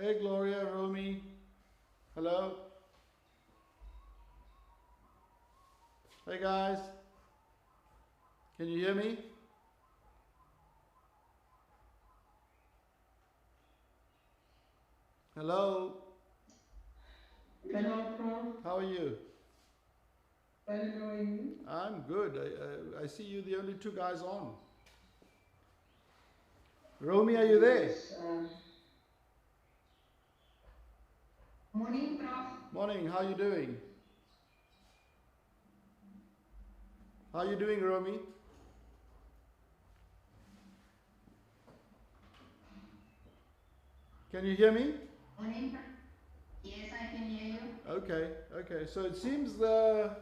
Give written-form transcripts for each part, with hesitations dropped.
Hey, Gloria, Romy. Hello. Hey, guys. Can you hear me? Hello. Hello, Prof. How are you? Fine, how are you? I'm good. I see you the only two guys on. Romy, are you there? Yes. Morning, Prof. Morning. How you doing? How you doing, Romy? Can you hear me? Morning, Prof. Yes, I can hear you. Okay. Okay. So it seems a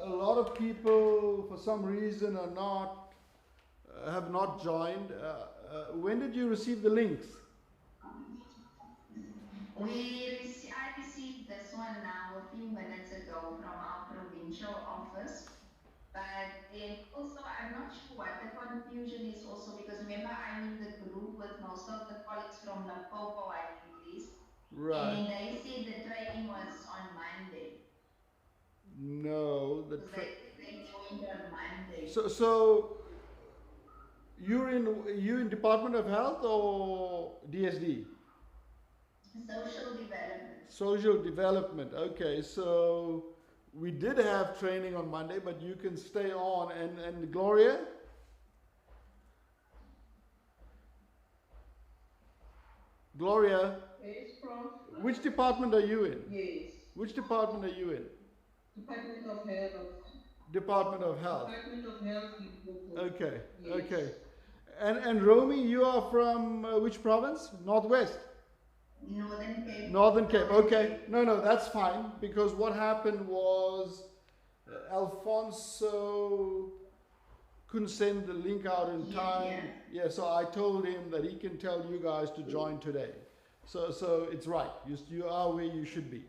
lot of people, for some reason, are not have not joined. When did you receive the links? I received this one now a few minutes ago from our provincial office. But then also, I'm not sure what the confusion is also because remember, I'm in the group with most of the colleagues from Limpopo, I think it is. Right. And they said the training was on Monday. No, Because they joined on Monday. so you in Department of Health or DSD? Social development. Social Development. Okay, so we did have training on Monday, but you can stay on. And Gloria? Gloria, Yes, Prof. which department are you in? Yes. Which department are you in? Department of Health. Department of Health. Department of Health. Limpopo. Okay, Yes. okay. And Romy, you are from which province? Northwest? Northern Cape. Northern Cape. Okay. No, that's fine because what happened was Alfonso couldn't send the link out in time. Yeah, so I told him that he can tell you guys to join today. So it's right. You are where you should be.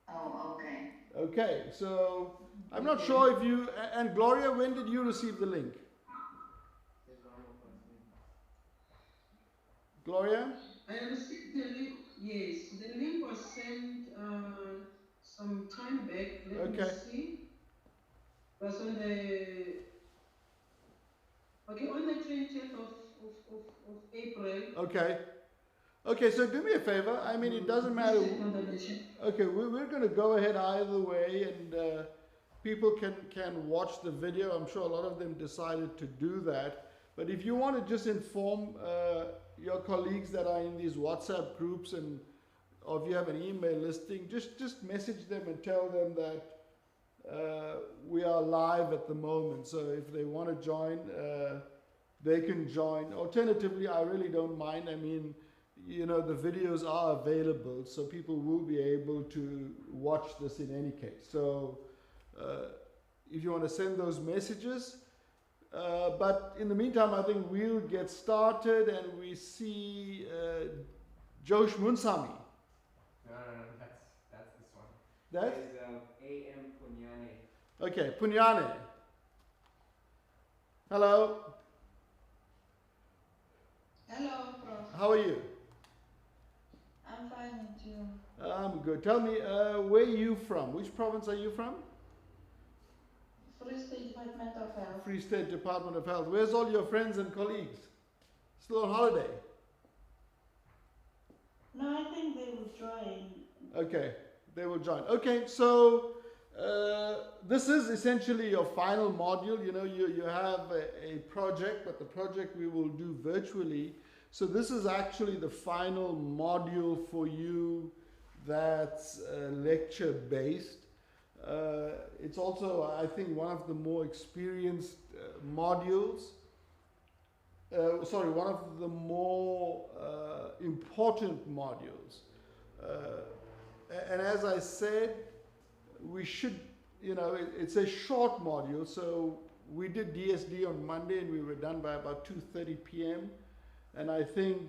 Oh, okay. Okay, so I'm not sure if you and Gloria, when did you receive the link? Gloria? I received the link. Yes, the link was sent some time back. Let me see. It was on the 20th of April. Okay, so do me a favor. I mean, it doesn't matter. Okay, we're going to go ahead either way, and people can watch the video. I'm sure a lot of them decided to do that. But if you want to just inform your colleagues that are in these WhatsApp groups, or if you have an email listing, just message them and tell them that we are live at the moment. So if they want to join, they can join. Alternatively, I really don't mind. I mean, the videos are available, so people will be able to watch this in any case. So if you want to send those messages, but in the meantime, I think we'll get started, and we see Josh Munsami. No, that's this one. That is A.M. Punyane. Okay, Punyane. Hello. Hello, Prof. How are you? I'm fine, and you? I'm good. Tell me, where are you from? Which province are you from? Free State Department of Health. Free State Department of Health. Where's all your friends and colleagues? Still on holiday? No, I think they will join. Okay, they will join. Okay, so this is essentially your final module. You have a project, but the project we will do virtually. So this is actually the final module for you that's lecture based. It's also, I think, one of the more experienced modules. One of the more important modules. And as I said, we should, it's a short module. So we did DSD on Monday, and we were done by about 2:30 p.m. And I think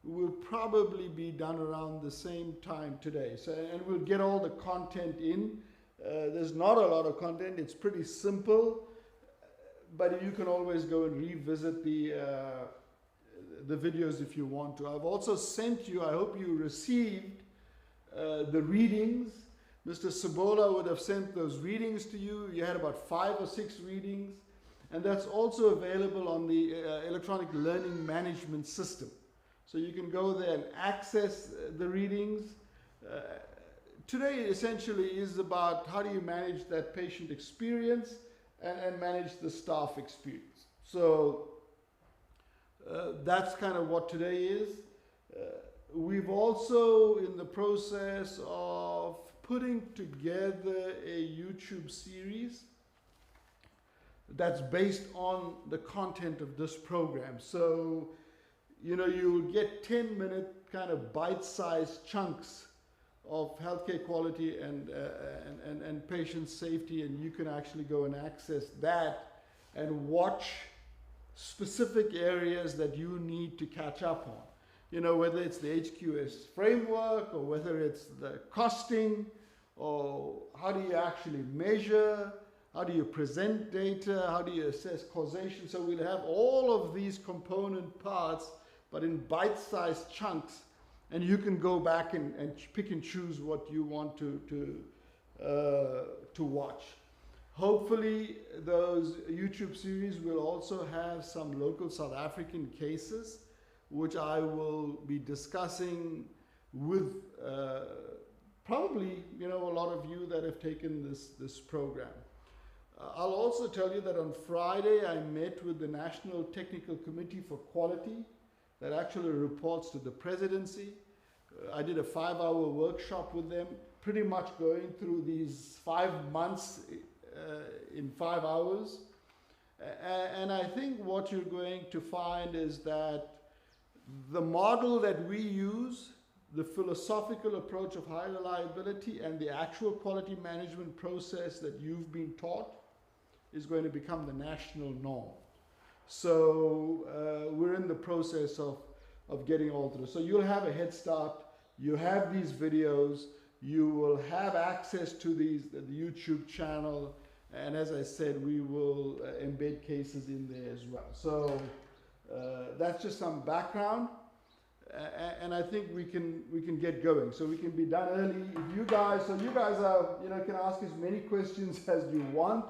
we'll probably be done around the same time today. So, and we'll get all the content in. There's not a lot of content. It's pretty simple, but you can always go and revisit the videos if you want to. I've also sent you, I hope you received the readings. Mr. Sabola would have sent those readings to you. You had about 5 or 6 readings. And that's also available on the electronic learning management system. So you can go there and access the readings. Today essentially is about how do you manage that patient experience and manage the staff experience. So that's kind of what today is. We've also in the process of putting together a YouTube series that's based on the content of this program. So, you know, you'll get 10-minute kind of bite-sized chunks of healthcare quality and patient safety, and you can actually go and access that and watch specific areas that you need to catch up on. You know, whether it's the HQS framework or whether it's the costing or how do you actually measure, how do you present data, how do you assess causation. So we'll have all of these component parts but in bite-sized chunks, and you can go back and pick and choose what you want to watch. Hopefully those YouTube series will also have some local South African cases, which I will be discussing with probably, you know, a lot of you that have taken this program. I'll also tell you that on Friday I met with the National Technical Committee for Quality that actually reports to the presidency. I did a 5-hour workshop with them, pretty much going through these 5 months in 5 hours. And I think what you're going to find is that the model that we use, the philosophical approach of high reliability and the actual quality management process that you've been taught is going to become the national norm. So we're in the process of getting all through. So you'll have a head start. You have these videos. You will have access to the YouTube channel. And as I said, we will embed cases in there as well. So that's just some background. And I think we can get going. So we can be done early. If you guys, so you guys are, you know, can ask as many questions as you want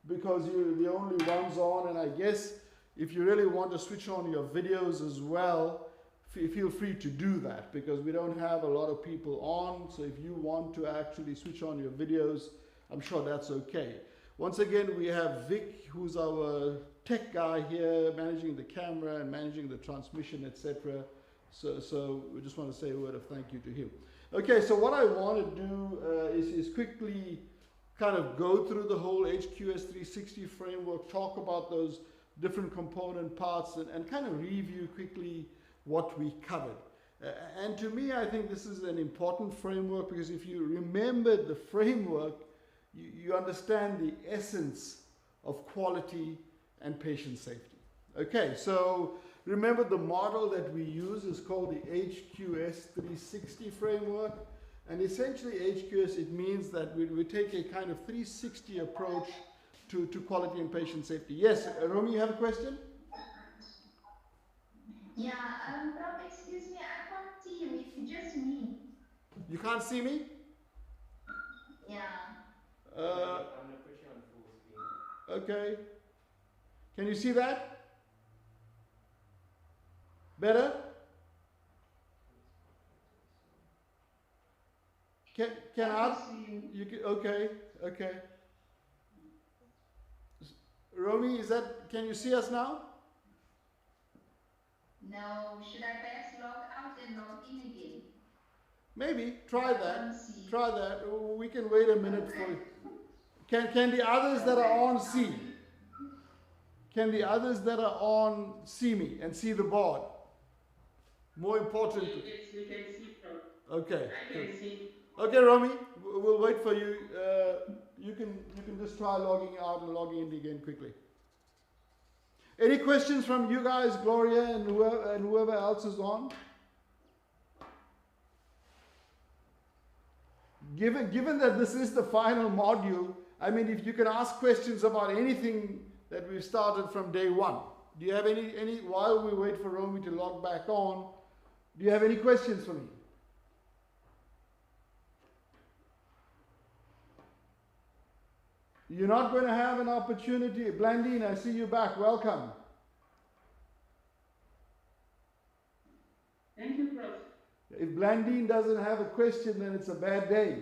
because you're the only ones on. And I guess if you really want to switch on your videos as well, feel free to do that because we don't have a lot of people on. So if you want to actually switch on your videos, I'm sure that's okay. Once again, we have Vic, who's our tech guy here, managing the camera and managing the transmission, etc. So we just want to say a word of thank you to him. Okay, so what I want to do is quickly kind of go through the whole HQS 360 framework, talk about those different component parts, and kind of review quickly what we covered. And to me, I think this is an important framework because if you remember the framework, you understand the essence of quality and patient safety. Okay, so remember the model that we use is called the HQS 360 framework. And essentially HQS, it means that we take a kind of 360 approach to quality and patient safety. Yes, Romy, you have a question? Yeah, Rob, excuse me, I can't see you. It's just me. You can't see me? Yeah. I'm gonna put you on full screen. Okay. Can you see that? Better? Can I? You can, okay. Romy, can you see us now? No, should I perhaps log out and log in again? Maybe. Try that. Try that. We can wait a minute for you. Can the others that are on see? Can the others that are on see me and see the board? More importantly. Yes, we can see from. Okay. I can see. Okay, Romy, we'll wait for you. You can just try logging out and logging in again quickly. Any questions from you guys, Gloria and whoever else is on? Given that this is the final module, I mean, if you can ask questions about anything that we've started from day one, Do you have any, while we wait for Romy to log back on, do you have any questions for me? You're not going to have an opportunity. Blandine, I see you back. Welcome. Thank you, Prof. If Blandine doesn't have a question, then it's a bad day.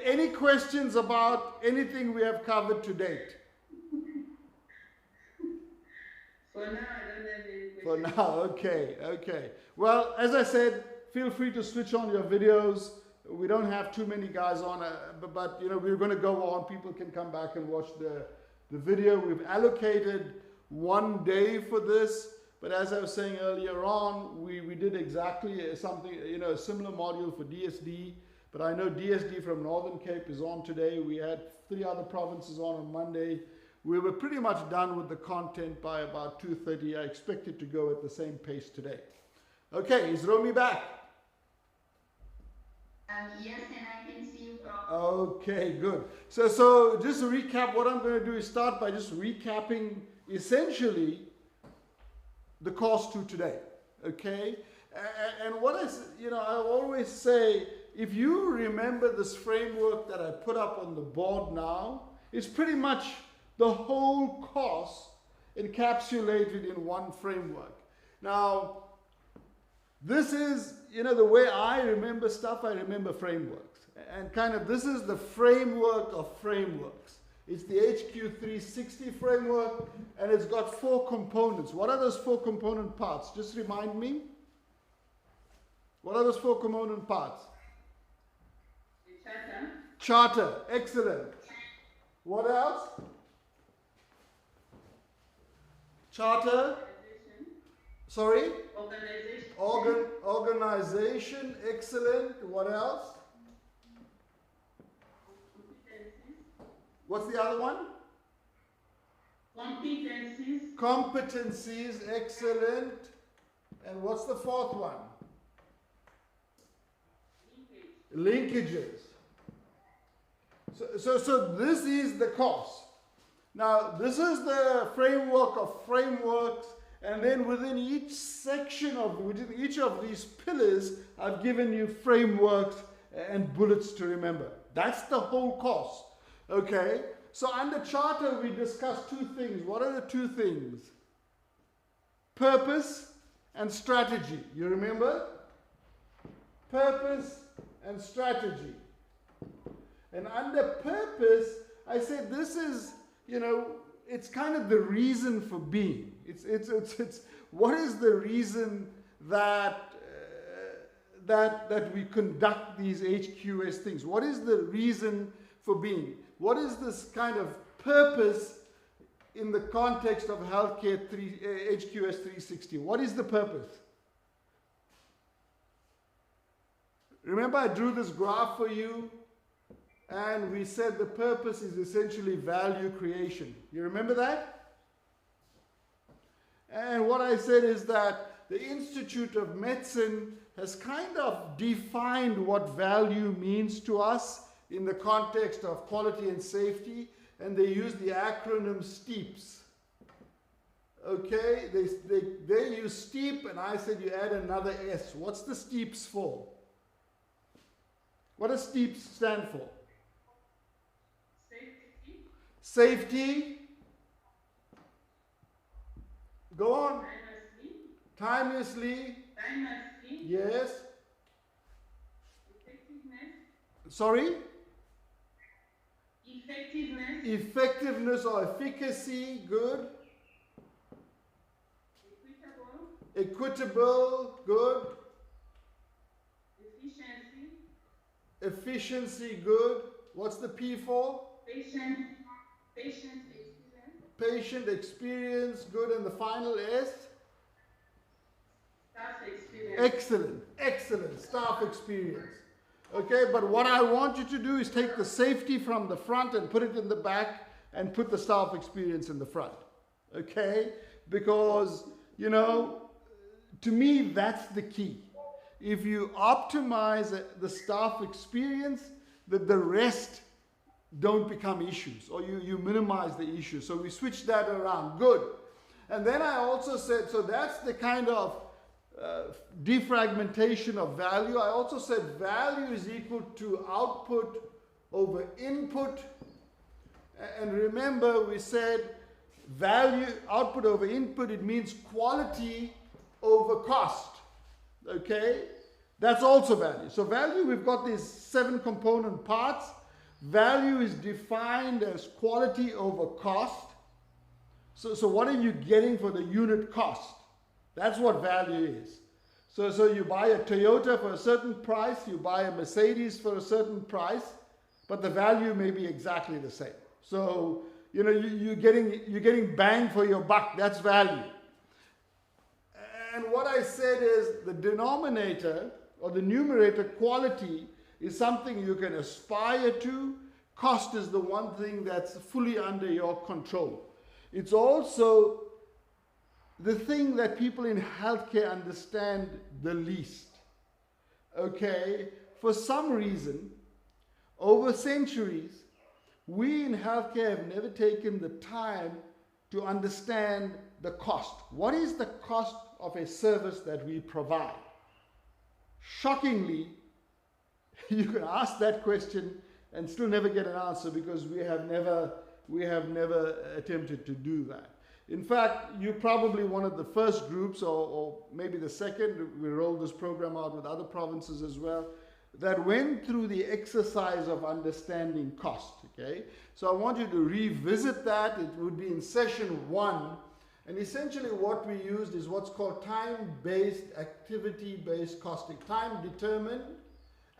Any questions about anything we have covered to date? For now, I don't have any questions. For now, okay. Well, as I said, feel free to switch on your videos. We don't have too many guys on, but you know, we're going to go on. People can come back and watch the video. We've allocated 1 day for this, but as I was saying earlier on, we did exactly something, you know, a similar module for DSD, but I know DSD from Northern Cape is on today. We had 3 other provinces on Monday. We were pretty much done with the content by about 2:30. I expect it to go at the same pace today. Okay, is Romy back? Yes, and I can see you, Prof. Okay, good. So just to recap, what I'm going to do is start by just recapping essentially the course to today. Okay, and what is, you know, I always say, if you remember this framework that I put up on the board now, it's pretty much the whole course encapsulated in one framework. Now, this is, you know, the way I remember stuff, I remember frameworks. And kind of this is the framework of frameworks. It's the HQ360 framework, and it's got 4 components. What are those 4 component parts? Just remind me. What are those 4 component parts? The charter. Charter, excellent. What else? Charter. Sorry? Organization. Organization, excellent. What else? Competencies. What's the other one? Competencies. Competencies, excellent. And what's the 4th one? Linkage. Linkages. So this is the course. Now, this is the framework of frameworks, and then within each section within each of these pillars, I've given you frameworks and bullets to remember. That's the whole course. Okay? So under charter, we discussed 2 things. What are the 2 things? Purpose and strategy. You remember? Purpose and strategy. And under purpose, I said this is, you know, it's kind of the reason for being. It's what is the reason that that we conduct these HQS things? What is the reason for being? What is this kind of purpose in the context of healthcare HQS 360? What is the purpose? Remember, I drew this graph for you, and we said the purpose is essentially value creation. You remember that? And what I said is that the Institute of Medicine has kind of defined what value means to us in the context of quality and safety, and they use the acronym STEEPS. Okay, they use STEEP, and I said you add another S. What's the STEEPS for? What does STEEPS stand for? Safety. Safety. Go on. Timelessly. Timelessly. Yes. Effectiveness. Sorry? Effectiveness. Effectiveness or efficacy. Good. Equitable. Good. Efficiency. Efficiency. Good. What's the P for? Patient experience. Patient experience. Good. And the final S? Staff experience. Excellent. Excellent. Staff experience. Okay, but what I want you to do is take the safety from the front and put it in the back and put the staff experience in the front. Okay? Because, you know, to me, that's the key. If you optimize the staff experience, the rest don't become issues, or you minimize the issues. So we switched that around. Good. And then I also said, so that's the kind of defragmentation of value. I also said value is equal to output over input. And remember, we said value, output over input, it means quality over cost. Okay? That's also value. So value, we've got these 7 component parts. Value is defined as quality over cost. So what are you getting for the unit cost? That's what value is. So you buy a Toyota for a certain price, you buy a Mercedes for a certain price, but the value may be exactly the same. So, you know, you're getting bang for your buck. That's value. And what I said is the denominator or the numerator, quality, is something you can aspire to. Cost is the one thing that's fully under your control. It's also the thing that people in healthcare understand the least. Okay? For some reason, over centuries, we in healthcare have never taken the time to understand the cost. What is the cost of a service that we provide? Shockingly, you can ask that question and still never get an answer, because we have never attempted to do that. In fact, you're probably one of the first groups, or maybe the second, we rolled this program out with other provinces as well, that went through the exercise of understanding cost, okay? So I want you to revisit that. It would be in session 1. And essentially what we used is what's called time-based, activity-based costing. Time-determined,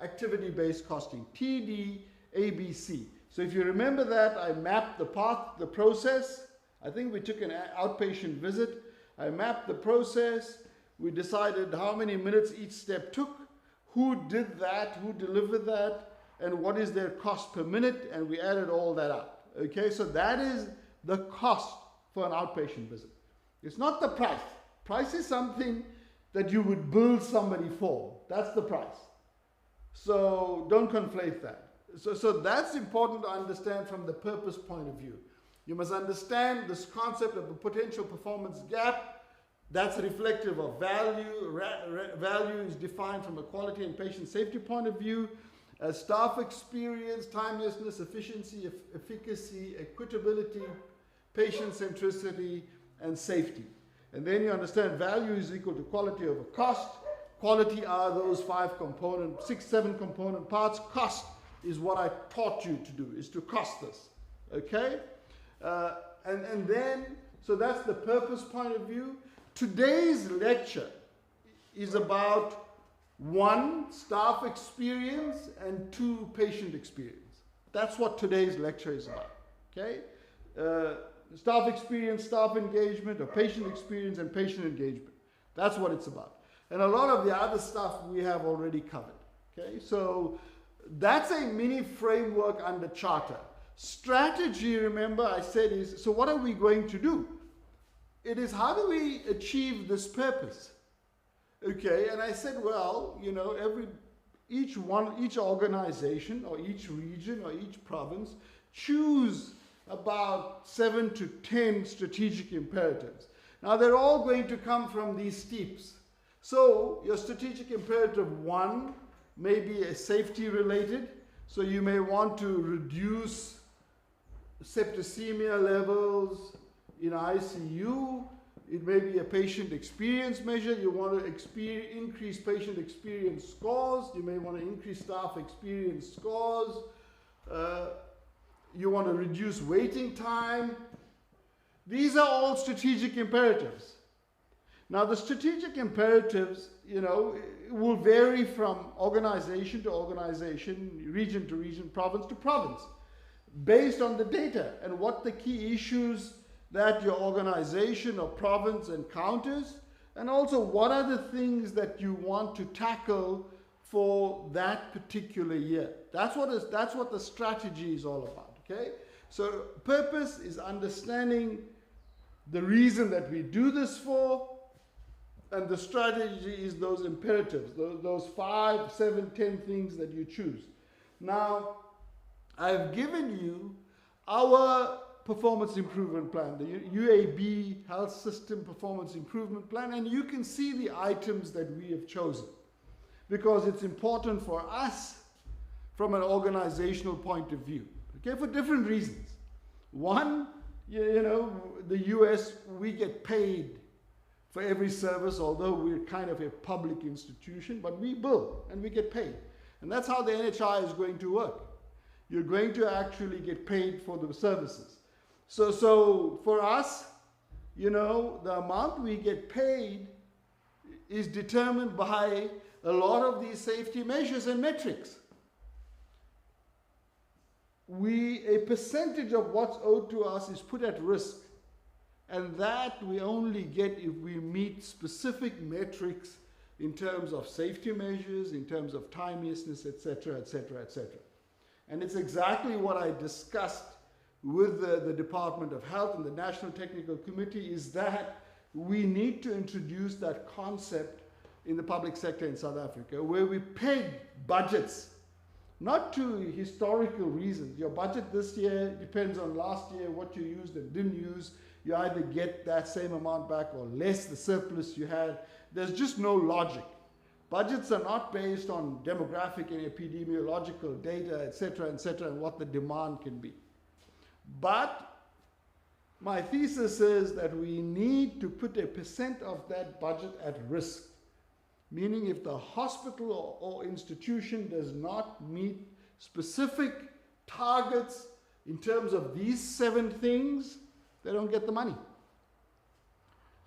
activity-based costing, TDABC. So if you remember that, I mapped the path, the process. I think we took an outpatient visit. I mapped the process. We decided how many minutes each step took, who did that, who delivered that, and what is their cost per minute, and we added all that up. Okay, so that is the cost for an outpatient visit. It's not the price. Price is something that you would bill somebody for. That's the price. So don't conflate that. So that's important to understand from the purpose point of view. You must understand this concept of a potential performance gap. That's reflective of value. Value is defined from a quality and patient safety point of view as staff experience, timelessness, efficiency, efficacy, equitability, patient centricity, and safety. And then you understand value is equal to quality over cost. Quality are those 5 component, 6, 7 component parts. Cost is what I taught you to do, is to cost this. Okay? And then, so that's the purpose point of view. Today's lecture is about 1, staff experience, and 2, patient experience. That's what today's lecture is about. Okay? Staff experience, staff engagement, or patient experience and patient engagement. That's what it's about. And a lot of the other stuff we have already covered. Okay? So that's a mini framework under charter. Strategy, remember I said, is, so what are we going to do? It is, how do we achieve this purpose? Okay, and I said, well, you know, each organization or each region or each province choose about 7 to 10 strategic imperatives. Now they're all going to come from these steeps. So your strategic imperative 1 may be a safety related. So you may want to reduce septicemia levels in ICU. It may be a patient experience measure. You want to increase patient experience scores. You may want to increase staff experience scores. You want to reduce waiting time. These are all strategic imperatives. Now the strategic imperatives, you know, will vary from organization to organization, region to region, province to province, based on the data and what the key issues that your organization or province encounters, and also what are the things that you want to tackle for that particular year. That's what the strategy is all about, okay? So purpose is understanding the reason that we do this for, and the strategy is those imperatives, those 5, 7, 10 things that you choose. Now, I've given you our performance improvement plan, the UAB Health System Performance Improvement Plan, and you can see the items that we have chosen because it's important for us from an organizational point of view, okay, for different reasons. One, you know, the US, we get paid for every service, although we're kind of a public institution, but we bill and we get paid. And that's how the NHI is going to work. You're going to actually get paid for the services. So for us, you know, the amount we get paid is determined by a lot of these safety measures and metrics. A percentage of what's owed to us is put at risk. And that we only get if we meet specific metrics in terms of safety measures, in terms of timeliness, etc., etc., etc. And it's exactly what I discussed with the Department of Health and the National Technical Committee, is that we need to introduce that concept in the public sector in South Africa, where we peg budgets, not to historical reasons. Your budget this year depends on last year, what you used and didn't use. You either get that same amount back or less the surplus you had. There's just no logic. Budgets are not based on demographic and epidemiological data, etc., and what the demand can be. But my thesis is that we need to put a percent of that budget at risk, meaning if the hospital or institution does not meet specific targets in terms of these 7 things, they don't get the money.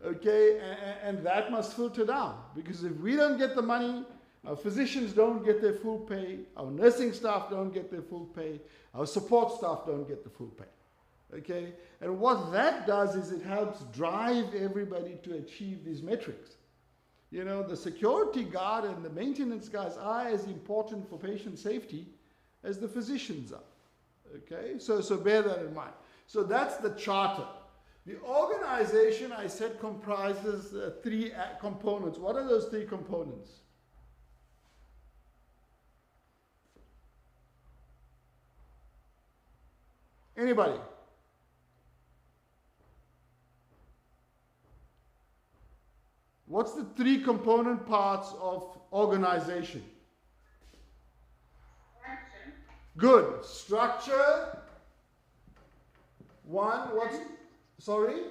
Okay, and that must filter down, because if we don't get the money, our physicians don't get their full pay, our nursing staff don't get their full pay, our support staff don't get the full pay. Okay, and what that does is it helps drive everybody to achieve these metrics. You know, the security guard and the maintenance guys are as important for patient safety as the physicians are. Okay, so bear that in mind. So that's the charter. The organization, I said, comprises 3 components. What are those 3 components? Anybody? What's the 3 component parts of organization? Structure. Good. Structure. 1, what's, sorry?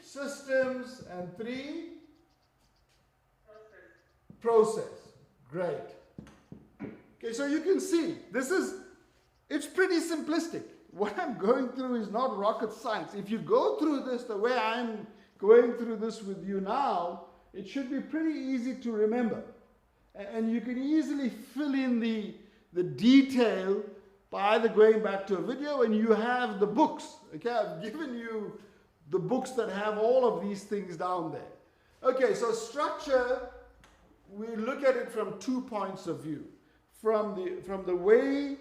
Systems. And 3? Process. Great. Okay, so you can see, it's pretty simplistic. What I'm going through is not rocket science. If you go through this the way I'm going through this with you now, it should be pretty easy to remember. And you can easily fill in the detail by either going back to a video, and you have the books. Okay, I've given you the books that have all of these things down there. Okay, so structure, we look at it from 2 points of view. From the way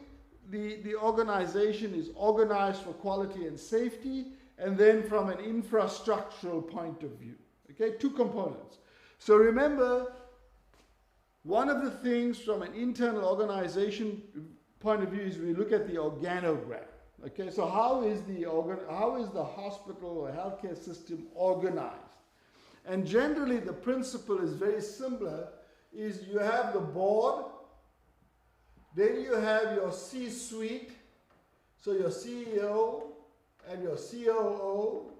the organization is organized for quality and safety, and then from an infrastructural point of view. Okay, 2 components. So remember, one of the things from an internal organization point of view is we look at the organogram. Okay, so how is the hospital or healthcare system organized? And generally the principle is very similar, is you have the board, then you have your C-suite, so your CEO and your COO,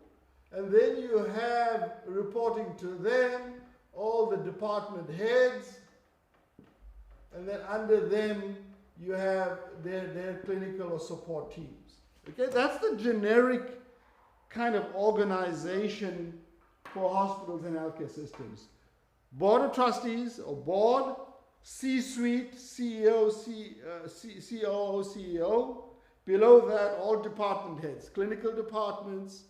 and then you have reporting to them all the department heads, and then under them you have their clinical or support teams. Okay, that's the generic kind of organization for hospitals and healthcare systems. Board of trustees or board, C-suite, CEO, COO, CEO. Below that, all department heads, clinical departments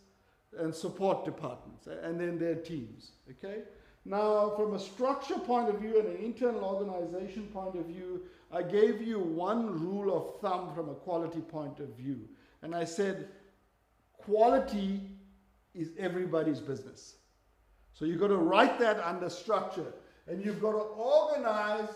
and support departments, and then their teams. Okay. Now, from a structure point of view and an internal organization point of view, I gave you one rule of thumb from a quality point of view. And I said, quality is everybody's business. So you've got to write that under structure. And you've got to organize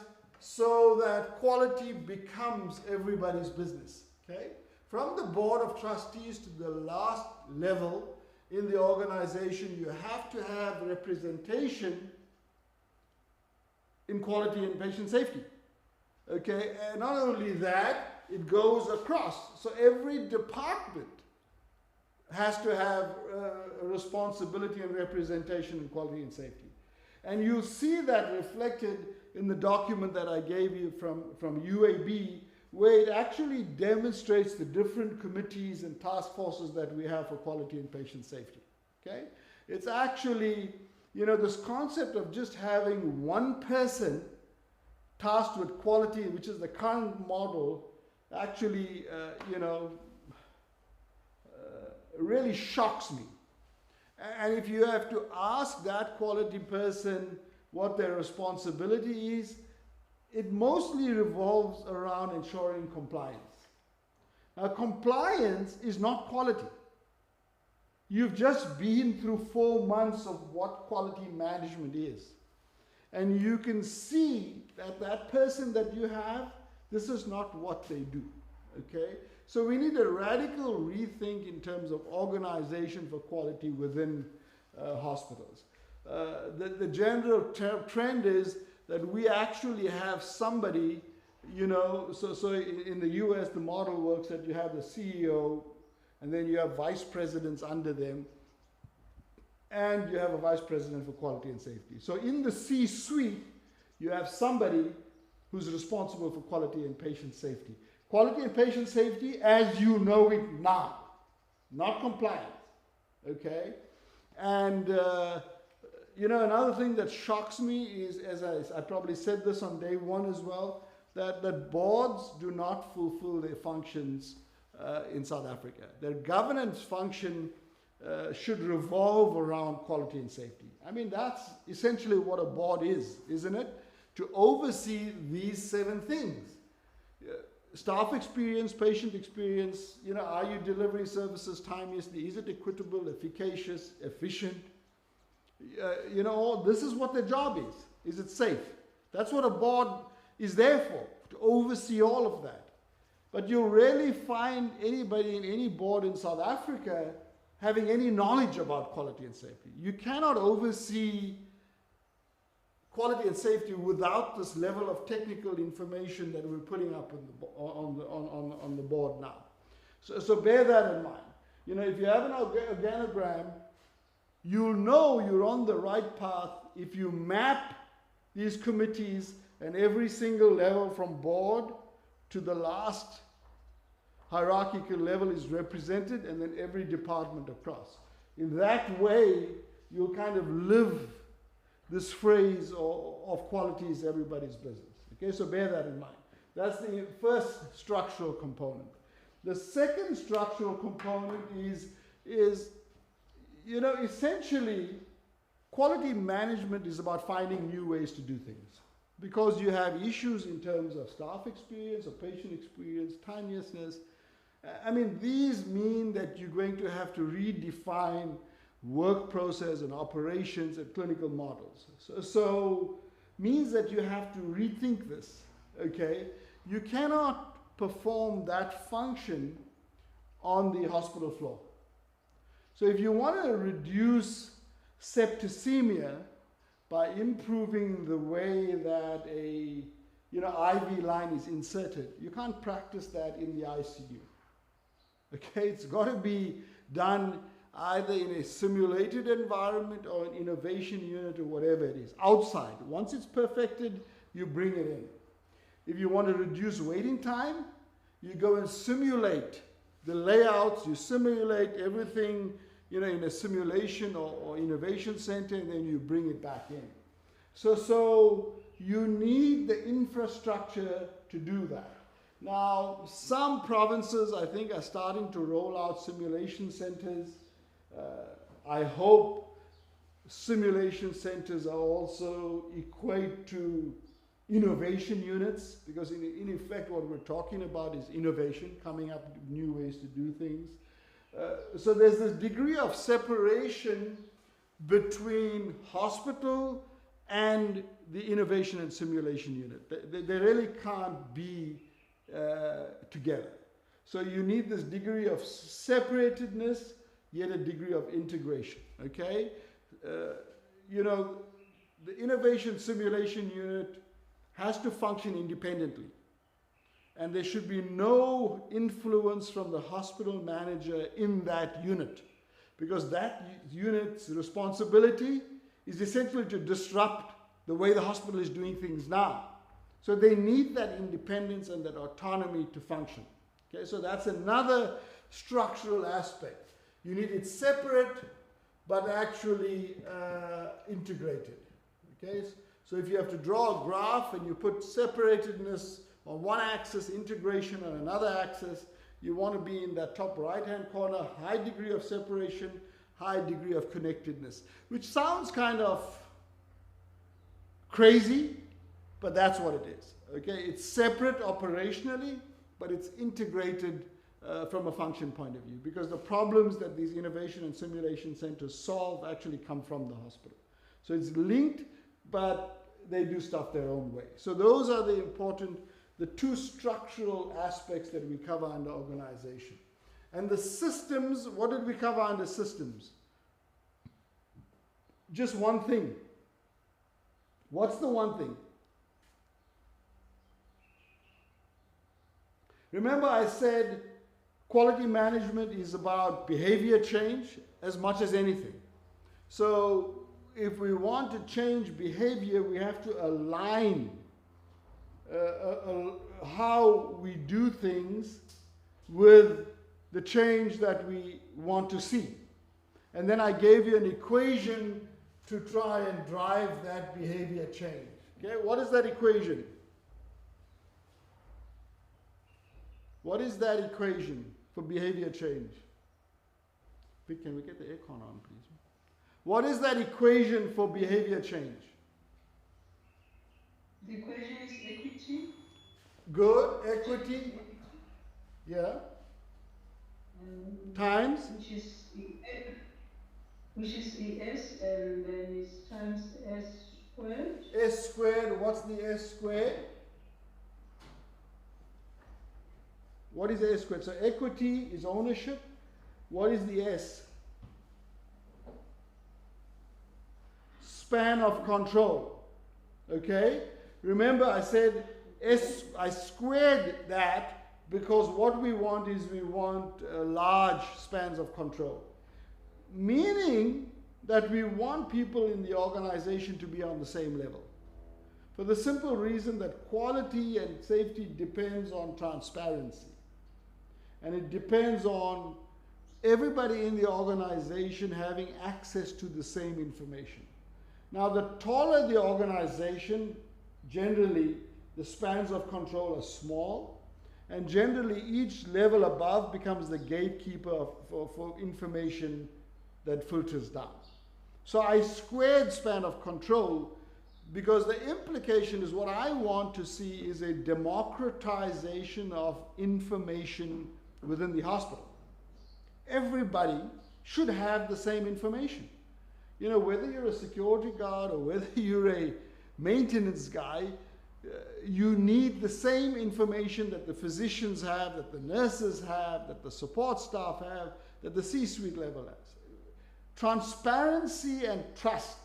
so that quality becomes everybody's business. Okay? From the board of trustees to the last level in the organization, you have to have representation in quality and patient safety. Okay, and not only that, it goes across. So every department has to have a responsibility and representation in quality and safety. And you'll see that reflected in the document that I gave you from UAB, where it actually demonstrates the different committees and task forces that we have for quality and patient safety. Okay? It's actually, you know, this concept of just having one person tasked with quality, which is the current model, actually, really shocks me. And if you have to ask that quality person what their responsibility is, it mostly revolves around ensuring compliance. Now, compliance is not quality. You've just been through 4 months of what quality management is. And you can see that that person that you have, this is not what they do. Okay? So we need a radical rethink in terms of organization for quality within hospitals. The general trend is that we actually have somebody, you know, so in the US the model works that you have the CEO and then you have vice presidents under them and you have a vice president for quality and safety. So in the C-suite you have somebody who's responsible for quality and patient safety. Quality and patient safety as you know it now, not compliance, okay? And you know, another thing that shocks me is, as I probably said this on day one as well, that boards do not fulfill their functions in South Africa. Their governance function should revolve around quality and safety. I mean, that's essentially what a board is, isn't it? To oversee these 7 things. Staff experience, patient experience, you know, are you delivering services timeously? Is it equitable, efficacious, efficient? You know, this is what their job is. Is it safe? That's what a board is there for, to oversee all of that. But you'll rarely find anybody in any board in South Africa having any knowledge about quality and safety. You cannot oversee quality and safety without this level of technical information that we're putting up on the board now. So bear that in mind. You know, if you have an organogram, you'll know you're on the right path if you map these committees and every single level from board to the last hierarchical level is represented and then every department across. In that way, you'll kind of live this phrase of quality is everybody's business. Okay, so bear that in mind. That's the first structural component. The second structural component is you know, essentially, quality management is about finding new ways to do things. Because you have issues in terms of staff experience, or patient experience, timeliness. I mean, these mean that you're going to have to redefine work process and operations and clinical models. So means that you have to rethink this, okay? You cannot perform that function on the hospital floor. So if you want to reduce septicemia by improving the way that a IV line is inserted, you can't practice that in the ICU. Okay, it's got to be done either in a simulated environment or an innovation unit or whatever it is, outside. Once it's perfected, you bring it in. If you want to reduce waiting time, you go and simulate the layouts, you simulate everything, you know, in a simulation or innovation center, and then you bring it back in. So you need the infrastructure to do that. Now, some provinces, I think, are starting to roll out simulation centers. I hope simulation centers are also equate to innovation units, because in effect what we're talking about is innovation, coming up with new ways to do things. So there's this degree of separation between hospital and the innovation and simulation unit. They really can't be together. So you need this degree of separatedness, yet a degree of integration, okay? You know, the innovation simulation unit has to function independently. And there should be no influence from the hospital manager in that unit, because that unit's responsibility is essentially to disrupt the way the hospital is doing things now. So they need that independence and that autonomy to function. Okay, so that's another structural aspect. You need it separate, but actually integrated. Okay, so if you have to draw a graph and you put separatedness on one axis, integration on another axis, you want to be in that top right-hand corner, high degree of separation, high degree of connectedness, which sounds kind of crazy, but that's what it is. Okay, it's separate operationally, but it's integrated from a function point of view, because the problems that these innovation and simulation centers solve actually come from the hospital. So it's linked, but they do stuff their own way. So those are the two structural aspects that we cover under organization. And the systems, what did we cover under systems? Just one thing. What's the one thing? Remember I said quality management is about behavior change as much as anything. So if we want to change behavior, we have to align how we do things with the change that we want to see. And then I gave you an equation to try and drive that behavior change. Okay, what is that equation? What is that equation for behavior change? Vic, can we get the aircon on, please? What is that equation for behavior change? The equation is equity. Good, equity. Yeah. Times? Which is ES, and then it's times S squared. S squared, what's the S squared? What is S squared? So equity is ownership. What is the S? Span of control. Okay? Remember I said I squared that because what we want is we want large spans of control. Meaning that we want people in the organization to be on the same level. For the simple reason that quality and safety depends on transparency. And it depends on everybody in the organization having access to the same information. Now, the taller the organization, generally, the spans of control are small, and generally each level above becomes the gatekeeper for information that filters down. So I squared span of control because the implication is what I want to see is a democratization of information within the hospital. Everybody should have the same information. You know, whether you're a security guard or whether you're a maintenance guy, you need the same information that the physicians have, that the nurses have, that the support staff have, that the C-suite level has. Transparency and trust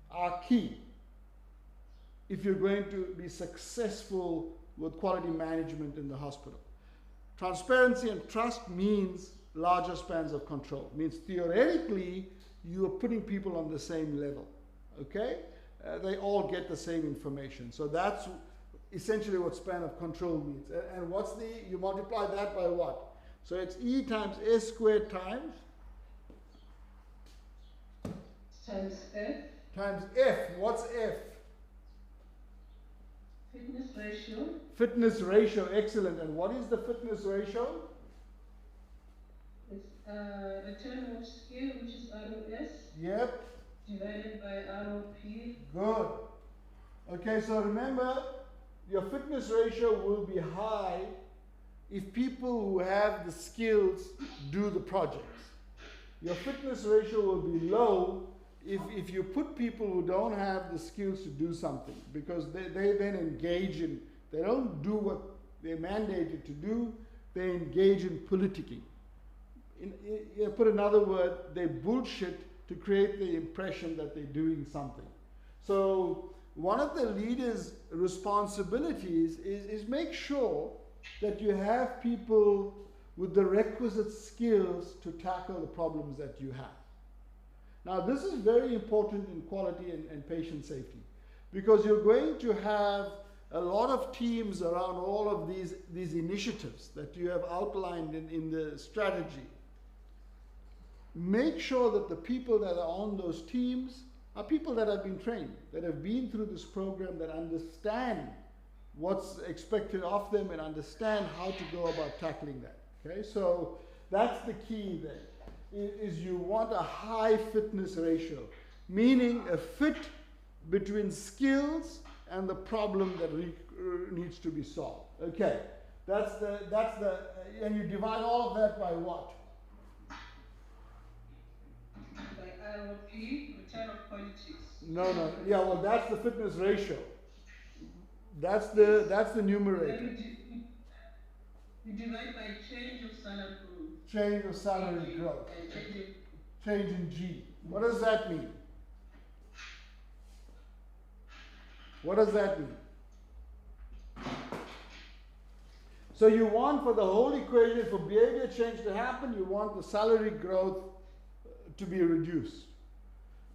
are key if you're going to be successful with quality management in the hospital. Transparency and trust means larger spans of control. Means theoretically, you are putting people on the same level. Okay? They all get the same information. So that's essentially what span of control means. And what's you multiply that by what? So it's E times S squared times? Times F. Times F. What's F? Fitness ratio. Fitness ratio, excellent. And what is the fitness ratio? It's return of skill, which is ROS. Yep. Divided by ROP. Good. Okay, so remember, your fitness ratio will be high if people who have the skills do the projects. Your fitness ratio will be low if you put people who don't have the skills to do something, because they then engage in, they don't do what they're mandated to do, they engage in politicking. Put another word, they bullshit to create the impression that they're doing something. So one of the leaders' responsibilities is make sure that you have people with the requisite skills to tackle the problems that you have. Now, this is very important in quality and patient safety, because you're going to have a lot of teams around all of these initiatives that you have outlined in the strategy. Make sure that the people that are on those teams are people that have been trained, that have been through this program, that understand what's expected of them and understand how to go about tackling that. Okay, so that's the key there. Is you want a high fitness ratio, meaning a fit between skills and the problem that needs to be solved. Okay, that's the and you divide all of that by what? By ROP, return of politics. No, yeah, well, that's the fitness ratio. That's the numerator. You divide by change of salary growth. Change of salary growth. Change in G. What does that mean? What does that mean? So you want, for the whole equation, for behavior change to happen, you want the salary growth to be reduced.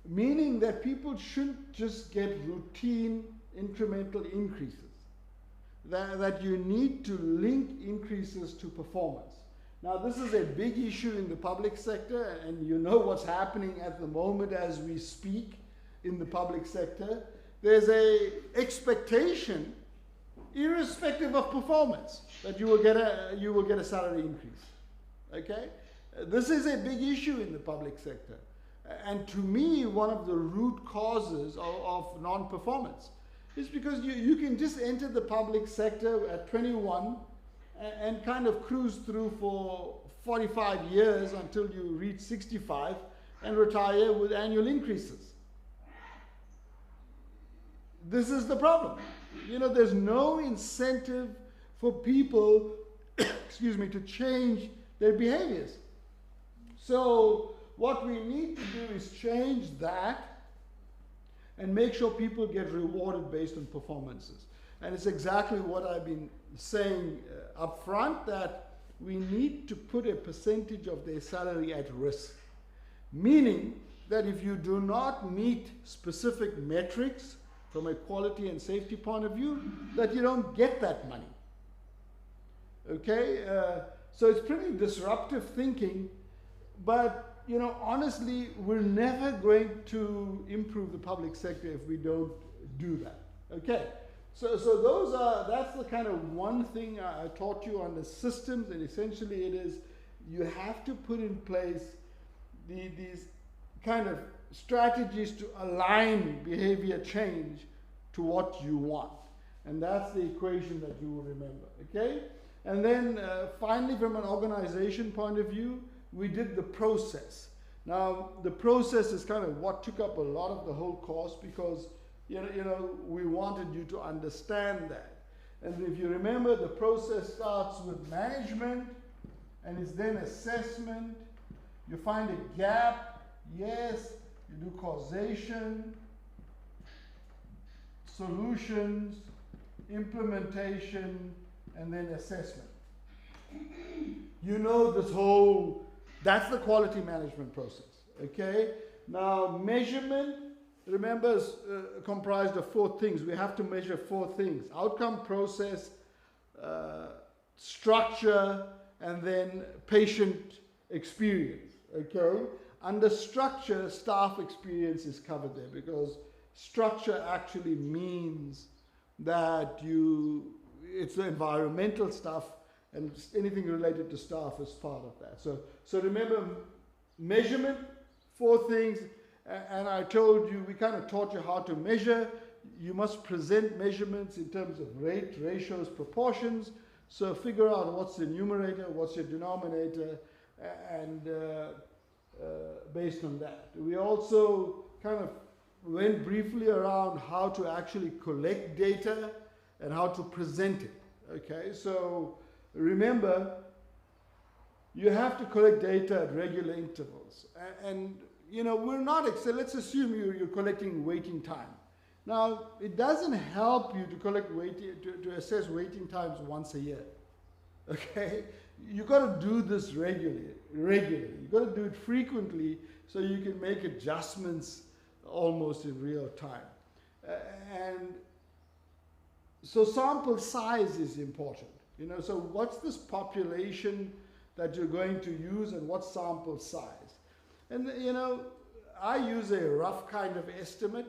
Meaning that people shouldn't just get routine incremental increases. That you need to link increases to performance. Now, this is a big issue in the public sector, and you know what's happening at the moment as we speak in the public sector. There's an expectation, irrespective of performance, that you will get a salary increase. Okay? This is a big issue in the public sector. And to me, one of the root causes of non-performance is because you can just enter the public sector at 21 and kind of cruise through for 45 years until you reach 65 and retire with annual increases. This is the problem. You know, there's no incentive for people, excuse me, to change their behaviors. So what we need to do is change that and make sure people get rewarded based on performances. And it's exactly what I've been saying up front, that we need to put a percentage of their salary at risk. Meaning that if you do not meet specific metrics from a quality and safety point of view, that you don't get that money. Okay? So it's pretty disruptive thinking, but you know, honestly, we're never going to improve the public sector if we don't do that. Okay, so that's the kind of one thing I taught you on the systems, and essentially it is you have to put in place these kind of strategies to align behavior change to what you want. And that's the equation that you will remember, okay? And then finally, from an organization point of view, we did the process. Now, the process is kind of what took up a lot of the whole course, because you know, we wanted you to understand that. And if you remember, the process starts with management, and it's then assessment. You find a gap, yes, you do causation, solutions, implementation, and then assessment. You know this whole, that's the quality management process, okay? Now, measurement, remember, is comprised of 4 things. We have to measure 4 things: outcome, process, structure, and then patient experience, okay? Under structure, staff experience is covered there, because structure actually means that it's the environmental stuff, and anything related to staff is part of that. So remember, measurement, 4 things, and I told you, we kind of taught you how to measure. You must present measurements in terms of rate, ratios, proportions. So figure out what's the numerator, what's your denominator, and based on that. We also kind of went briefly around how to actually collect data and how to present it. Okay, so remember, you have to collect data at regular intervals. And you know, we're not, let's assume you're collecting waiting time. Now, it doesn't help you to collect to assess waiting times once a year. Okay? You've got to do this regularly. You've got to do it frequently so you can make adjustments almost in real time. And so sample size is important. You know, so what's this population that you're going to use and what sample size? And you know, I use a rough kind of estimate.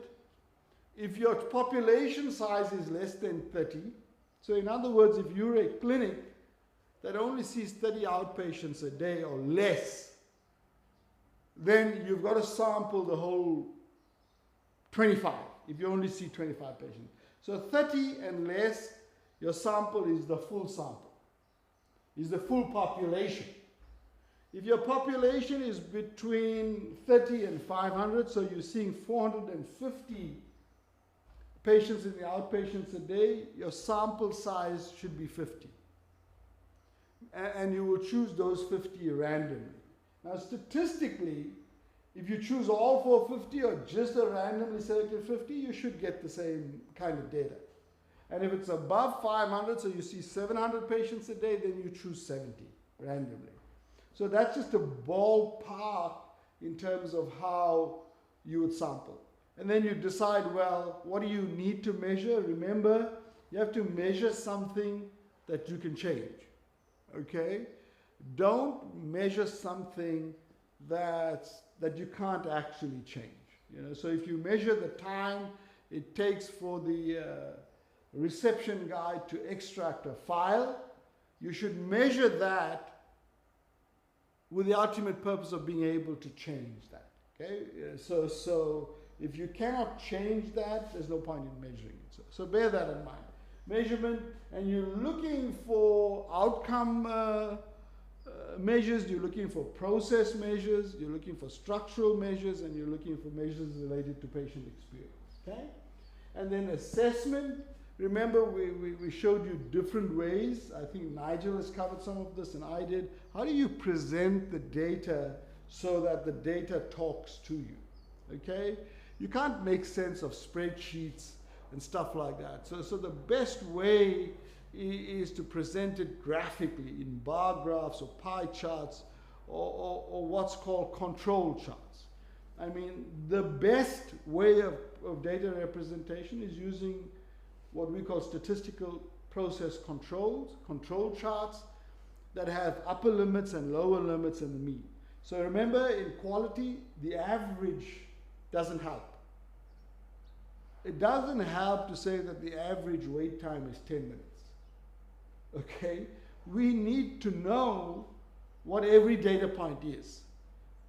If your population size is less than 30, so in other words, if you're a clinic that only sees 30 outpatients a day or less, then you've got to sample the whole 25, if you only see 25 patients. So 30 and less, your sample is the full sample, is the full population. If your population is between 30 and 500, so you're seeing 450 patients in the outpatients a day, your sample size should be 50. And you will choose those 50 randomly. Now, statistically, if you choose all 450 or just a randomly selected 50, you should get the same kind of data. And if it's above 500, so you see 700 patients a day, then you choose 70 randomly. So that's just a ballpark in terms of how you would sample. And then you decide, well, what do you need to measure? Remember, you have to measure something that you can change. Okay? Don't measure something that you can't actually change. You know, so if you measure the time it takes for the reception guy to extract a file, you should measure that with the ultimate purpose of being able to change that. Okay? So if you cannot change that, there's no point in measuring it. So bear that in mind. Measurement, and you're looking for outcome measures, you're looking for process measures, you're looking for structural measures, and you're looking for measures related to patient experience. Okay? And then assessment. Remember, we showed you different ways. I think Nigel has covered some of this, and I did. How do you present the data so that the data talks to you? Okay? You can't make sense of spreadsheets and stuff like that. So the best way is to present it graphically in bar graphs or pie charts or what's called control charts. I mean, the best way of data representation is using what we call statistical process control charts that have upper limits and lower limits and the mean. So remember, in quality, the average doesn't help. It doesn't help to say that the average wait time is 10 minutes. Okay? We need to know what every data point is.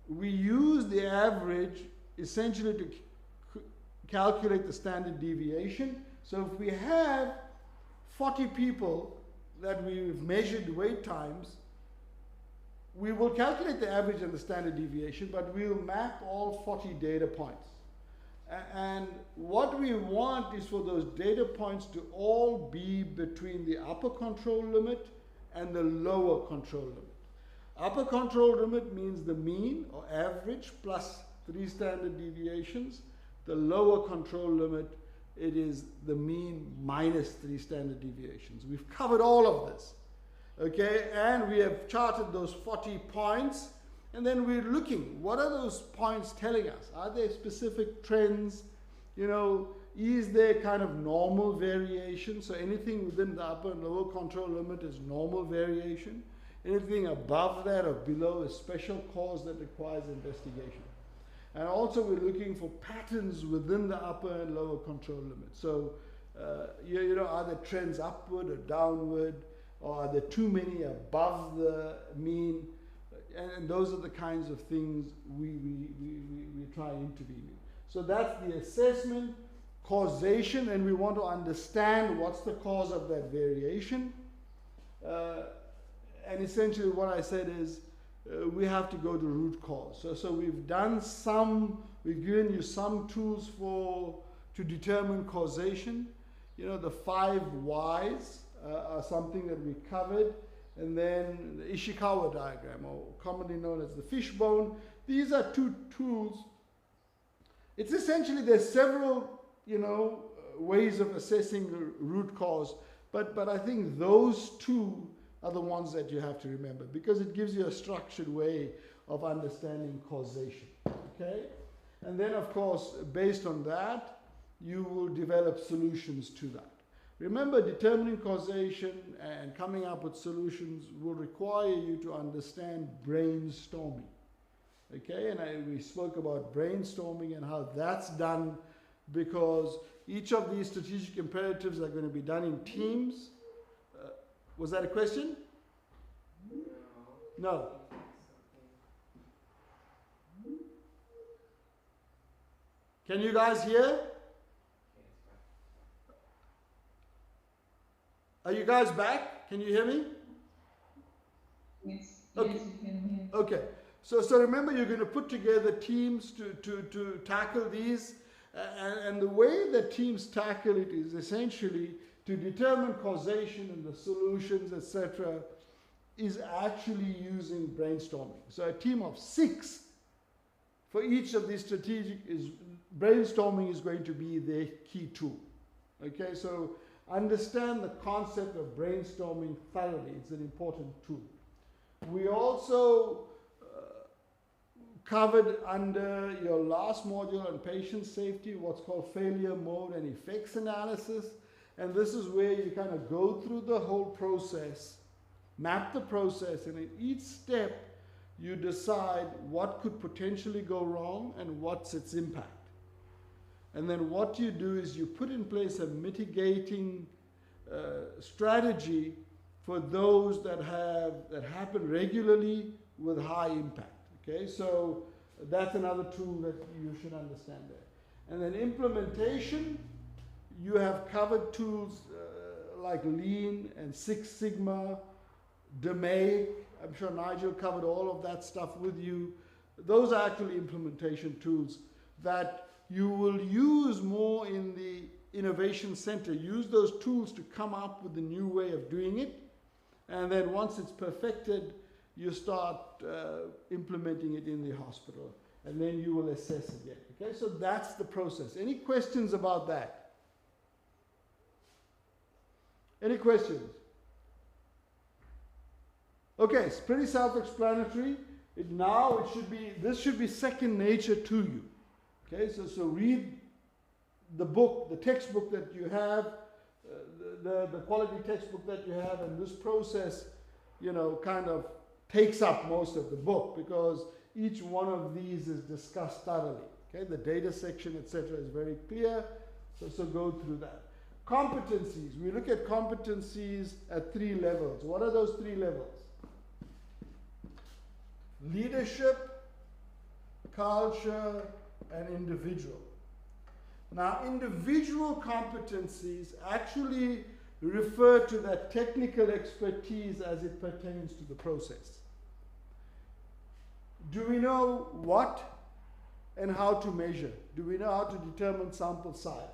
We use the average essentially to calculate the standard deviation. So if we have 40 people that we've measured wait times, we will calculate the average and the standard deviation, but we'll map all 40 data points. And what we want is for those data points to all be between the upper control limit and the lower control limit. Upper control limit means the mean or average plus 3 standard deviations. The lower control limit, it is the mean minus 3 standard deviations. We've covered all of this. Okay, and we have charted those 40 points, and then we're looking, what are those points telling us? Are there specific trends? You know, is there kind of normal variation? So anything within the upper and lower control limit is normal variation. Anything above that or below is special cause that requires investigation. And also we're looking for patterns within the upper and lower control limit. So, you know, are there trends upward or downward? Or are there too many above the mean? And those are the kinds of things we try intervening. So that's the assessment, causation, and we want to understand what's the cause of that variation. And essentially what I said is, we have to go to root cause. So we've given you some tools to determine causation. You know, the 5 whys are something that we covered. And then the Ishikawa diagram, or commonly known as the fishbone. These are 2 tools. It's essentially, there's several, ways of assessing the root cause, but I think those 2 are the ones that you have to remember, because it gives you a structured way of understanding causation, okay? And then, of course, based on that, you will develop solutions to that. Remember, determining causation and coming up with solutions will require you to understand brainstorming. Okay, and we spoke about brainstorming and how that's done, because each of these strategic imperatives are going to be done in teams. Was that a question? No. Can you guys hear? Are you guys back? Can you hear me? Yes, Okay. yes, you can hear. Okay. So remember, you're going to put together teams to tackle these. And the way that teams tackle it is essentially to determine causation and the solutions, etc., is actually using brainstorming. So a team of 6 for each of these brainstorming is going to be their key tool. Okay, so understand the concept of brainstorming thoroughly. It's an important tool. We also covered under your last module on patient safety what's called failure mode and effects analysis. And this is where you kind of go through the whole process, map the process, and in each step you decide what could potentially go wrong and what's its impact. And then what you do is you put in place a mitigating strategy for those that happen regularly with high impact. Okay, so that's another tool that you should understand there. And then implementation, you have covered tools like Lean and Six Sigma, DMAIC. I'm sure Nigel covered all of that stuff with you. Those are actually implementation tools that you will use more in the innovation center. Use those tools to come up with a new way of doing it. And then once it's perfected, you start implementing it in the hospital. And then you will assess again. Okay, so that's the process. Any questions about that? Any questions? Okay, it's pretty self-explanatory. This should be second nature to you. Okay, so read the book, the textbook that you have, the quality textbook that you have, and this process, kind of takes up most of the book, because each one of these is discussed thoroughly. Okay, the data section, etc., is very clear. So go through that. Competencies. We look at competencies at 3 levels. What are those 3 levels? Leadership, culture, and individual. Now, individual competencies actually refer to that technical expertise as it pertains to the process. Do we know what and how to measure? Do we know how to determine sample size?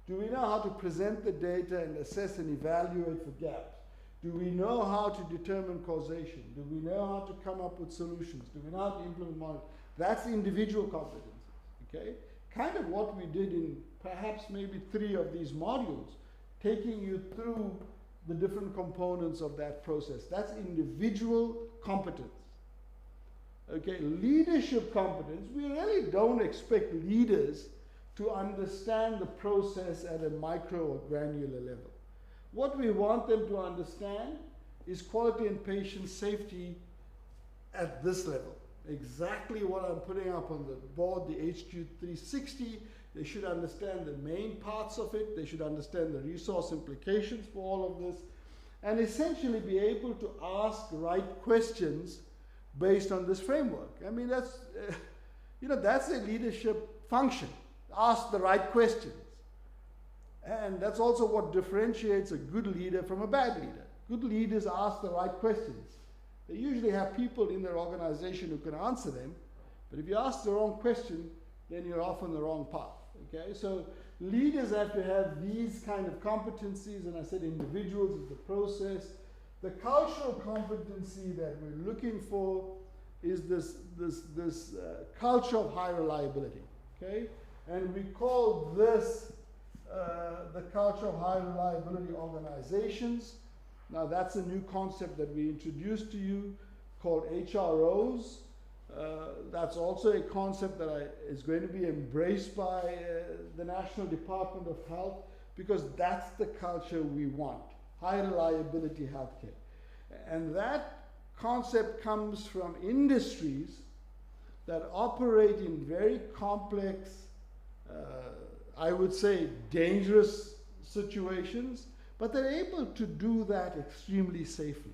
Do we know how to present the data and assess and evaluate for gaps? Do we know how to determine causation? Do we know how to come up with solutions? Do we know how to implement monitoring? That's individual competencies, okay? Kind of what we did in perhaps maybe 3 of these modules, taking you through the different components of that process. That's individual competence. Okay, leadership competence, we really don't expect leaders to understand the process at a micro or granular level. What we want them to understand is quality and patient safety at this level. Exactly what I'm putting up on the board, the HQ360. They should understand the main parts of it. They should understand the resource implications for all of this, and essentially be able to ask the right questions based on this framework. I mean, that's, that's a leadership function. Ask the right questions. And that's also what differentiates a good leader from a bad leader. Good leaders ask the right questions. They usually have people in their organization who can answer them, but if you ask the wrong question, then you're off on the wrong path. Okay, so leaders have to have these kind of competencies, and I said individuals is the process. The cultural competency that we're looking for is this culture of high reliability. Okay, and we call this the culture of high reliability organizations. Now that's a new concept that we introduced to you called HROs. That's also a concept that is going to be embraced by the National Department of Health, because that's the culture we want, high reliability healthcare. And that concept comes from industries that operate in very complex, I would say dangerous situations, but they're able to do that extremely safely.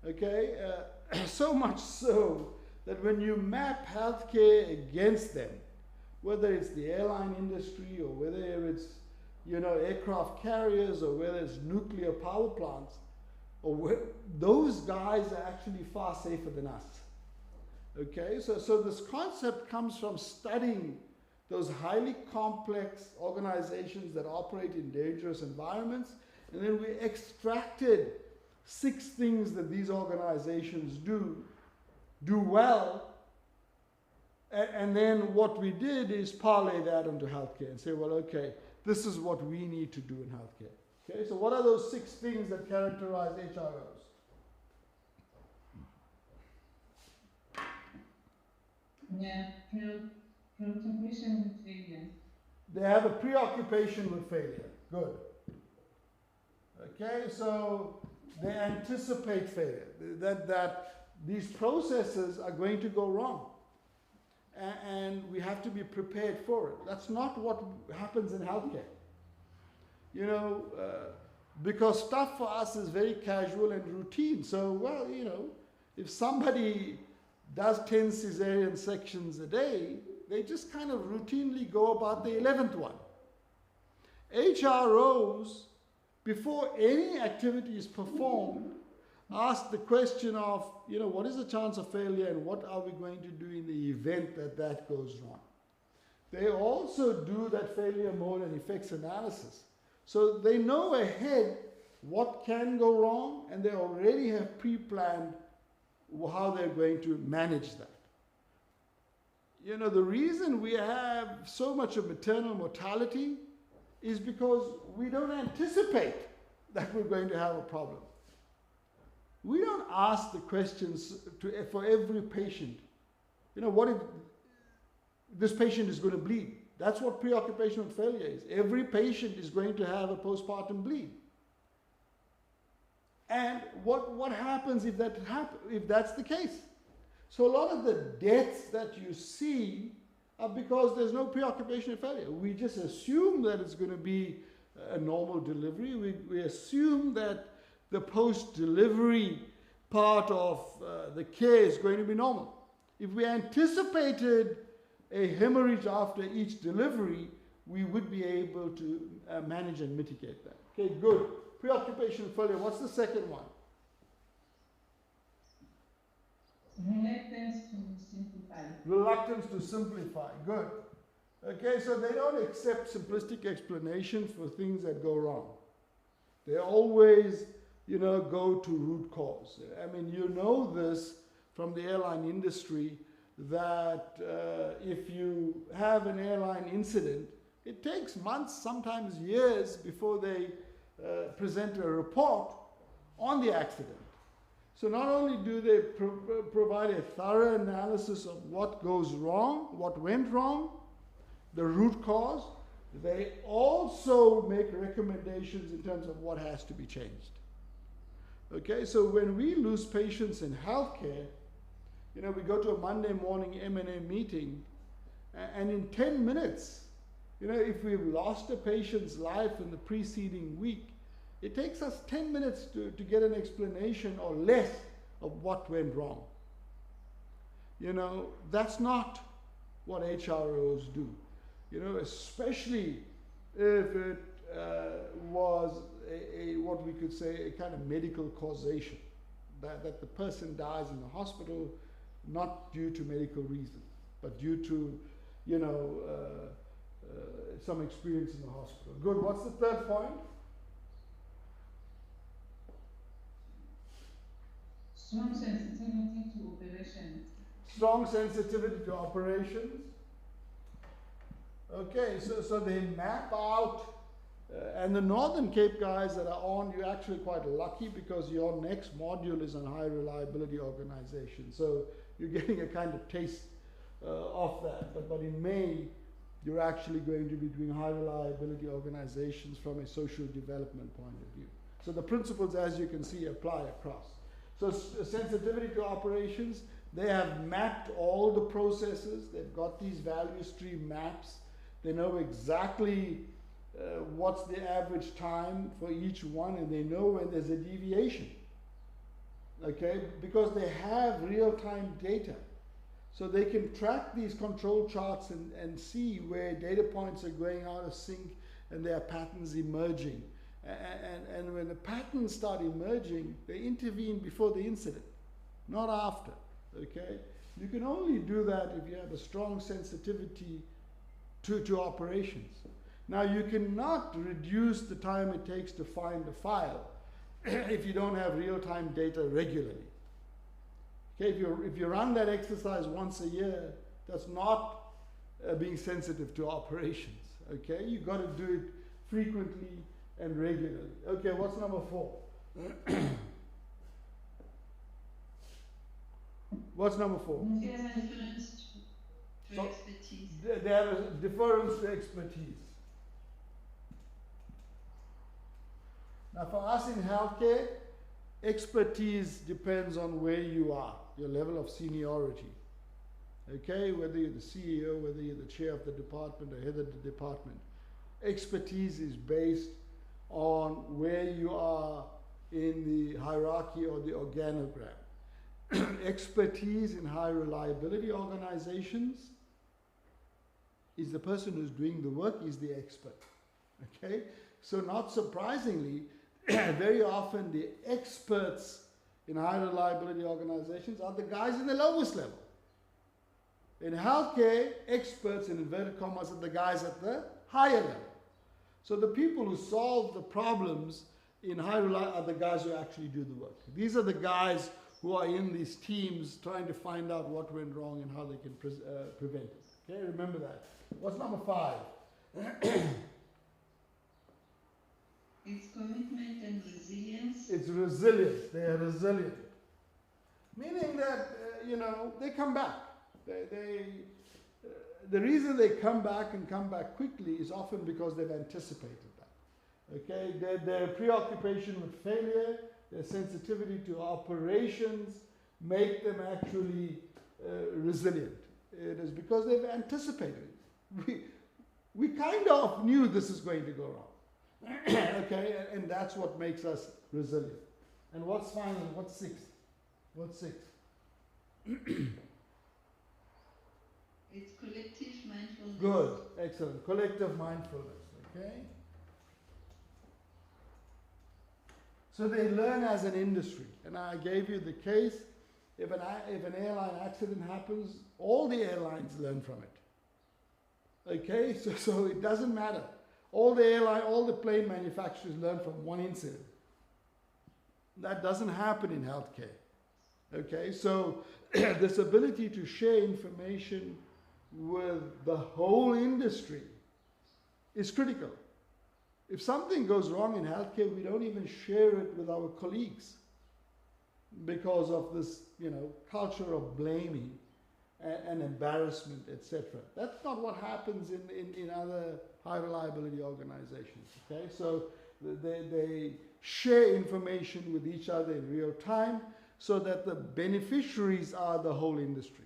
Okay, so much so that when you map healthcare against them, whether it's the airline industry or whether it's, you know, aircraft carriers or whether it's nuclear power plants, or those guys are actually far safer than us. Okay, so this concept comes from studying those highly complex organizations that operate in dangerous environments, and then we extracted 6 things that these organizations do well, and then what we did is parlay that into healthcare and say, well, okay, this is what we need to do in healthcare. Okay, so what are those 6 things that characterize HROs? Yeah, preoccupation with failure. They have a preoccupation with failure. Good. Okay, so they anticipate failure, that these processes are going to go wrong. And we have to be prepared for it. That's not what happens in healthcare. You know, because stuff for us is very casual and routine. So, well, you know, if somebody does 10 cesarean sections a day, they just kind of routinely go about the 11th one. HROs, before any activity is performed, ask the question of, you know, what is the chance of failure and what are we going to do in the event that that goes wrong? They also do that failure mode and effects analysis. So they know ahead what can go wrong, and they already have pre-planned how they're going to manage that. You know, the reason we have so much of maternal mortality is because we don't anticipate that we're going to have a problem. We don't ask the questions for every patient. You know, what if this patient is going to bleed? That's what preoccupation with failure is. Every patient is going to have a postpartum bleed. And what happens if that's the case? So a lot of the deaths that you see are because there's no preoccupation with failure. We just assume that it's going to be a normal delivery. We assume that the post-delivery part of the care is going to be normal. If we anticipated a hemorrhage after each delivery, we would be able to manage and mitigate that. Okay, good. Preoccupation failure. What's the second one? Reluctance to simplify. Reluctance to simplify. Good. Okay, so they don't accept simplistic explanations for things that go wrong. They always, you know, go to root cause. I mean, you know this from the airline industry, that if you have an airline incident, it takes months, sometimes years, before they present a report on the accident. So not only do they provide a thorough analysis of what goes wrong, what went wrong, the root cause, they also make recommendations in terms of what has to be changed. Okay, so when we lose patients in healthcare, you know, we go to a Monday morning M&A meeting, and in 10 minutes, you know, if we've lost a patient's life in the preceding week, it takes us 10 minutes to get an explanation or less of what went wrong. You know, that's not what HROs do. You know, especially if it was what we could say a kind of medical causation. that the person dies in the hospital, not due to medical reasons, but due to, you know, some experience in the hospital. Good. What's the third point? Strong sensitivity to operations. Strong sensitivity to operations. Okay, so they map out, and the Northern Cape guys that are on, you're actually quite lucky because your next module is on high reliability organization. So you're getting a kind of taste of that. But in May, you're actually going to be doing high reliability organizations from a social development point of view. So the principles, as you can see, apply across. So sensitivity to operations, they have mapped all the processes. They've got these value stream maps. They know exactly what's the average time for each one, and they know when there's a deviation. Okay, because they have real-time data. So they can track these control charts and see where data points are going out of sync and there are patterns emerging. And when the patterns start emerging, they intervene before the incident, not after. Okay? You can only do that if you have a strong sensitivity to operations. Now, you cannot reduce the time it takes to find a file if you don't have real-time data regularly. Okay, if you run that exercise once a year, that's not being sensitive to operations. Okay, you've got to do it frequently and regularly. Okay, what's number 4? What's number 4? Deference to expertise. They have a deference to expertise. Now, for us in healthcare, expertise depends on where you are, your level of seniority. Okay, whether you're the CEO, whether you're the chair of the department or head of the department. Expertise is based on where you are in the hierarchy or the organogram. Expertise in high reliability organizations is the person who's doing the work is the expert. Okay, so not surprisingly, very often the experts in high reliability organizations are the guys in the lowest level. In healthcare, experts in inverted commas are the guys at the higher level. So the people who solve the problems in high reliability are the guys who actually do the work. These are the guys who are in these teams trying to find out what went wrong and how they can prevent it. Okay, remember that. What's number 5? It's commitment and resilience. It's resilience. They are resilient. Meaning that, you know, they come back. The reason they come back and come back quickly is often because they've anticipated that. Okay, their preoccupation with failure, their sensitivity to operations make them actually resilient. It is because they've anticipated it. We kind of knew this is going to go wrong. Okay, and that's what makes us resilient. And what's final? What's 6? What's 6? It's collective mindfulness. Good, excellent. Collective mindfulness. Okay. So they learn as an industry, and I gave you the case. If an airline accident happens, all the airlines learn from it. Okay, so it doesn't matter. All the plane manufacturers learn from one incident. That doesn't happen in healthcare. Okay, so this ability to share information with the whole industry is critical. If something goes wrong in healthcare, we don't even share it with our colleagues because of this, you know, culture of blaming and embarrassment, etc. That's not what happens in other high reliability organizations. Okay, so they share information with each other in real time so that the beneficiaries are the whole industry.